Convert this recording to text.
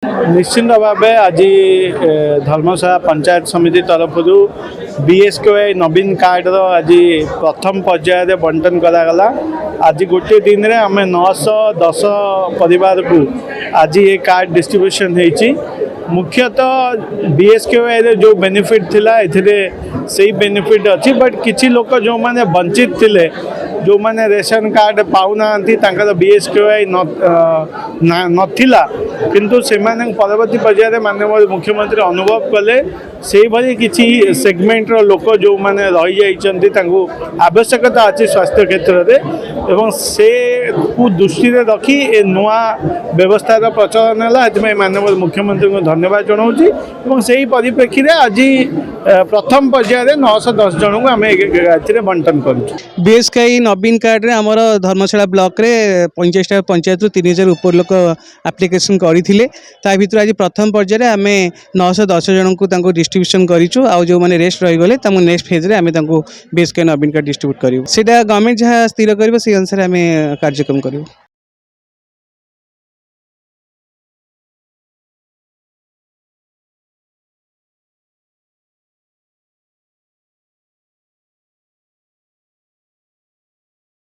निश्चिंत भाव आज धर्मशाला पंचायत समिति तरफ बीएसकेवाई नवीन कार्ड आज प्रथम पर्यायर बंटन करागला। आज गोटे दिन में आम 910 परिवार को आज ये कार्ड डिस्ट्रीब्यूशन होती। मुख्यतः बीएसकेवाई जो बेनिफिट थिला एथिरे सही बेनिफिट अच्छी, बट किसी लोग जो माने वंचित थिले, जो माने रेशन कार्ड पाऊना बीएसकेवाई नथिला, किंतु से परवर्ती पर्यायर माननीय मुख्यमंत्री अनुभव कले से भली किसी सेगमेंट लोक जो माने रही जाइछन्ति आवश्यकता अच्छी स्वास्थ्य क्षेत्र में एवं से दृष्टि रखी ए नुआ व्यवस्थार प्रचलन है। माननीय मुख्यमंत्री को धन्यवाद जनाऊँ। से ही परिप्रेक्षी में आज प्रथम पर्यायर 910 जन को आम बंटन करूँ। बीएसकेवाई नवीन कार्ड रे आमर धर्मशाला ब्लॉक रे 50 पंचायत 3000 ऊपर लोक एप्लिकेशन करते। भितर आज प्रथम पर्यायर आम 910 जन को डिस्ट्रीब्यूशन करूँ। आउ जो मैंने रेस्ट रहीगले नेक्स्ट फेज रे आम बीएसकेवाई नवीन कार्ड डिस्ट्रीब्यूट करूँ। से गवर्नमेंट जहाँ स्थिर कर अनुसार आम कार्यक्रम करूँ।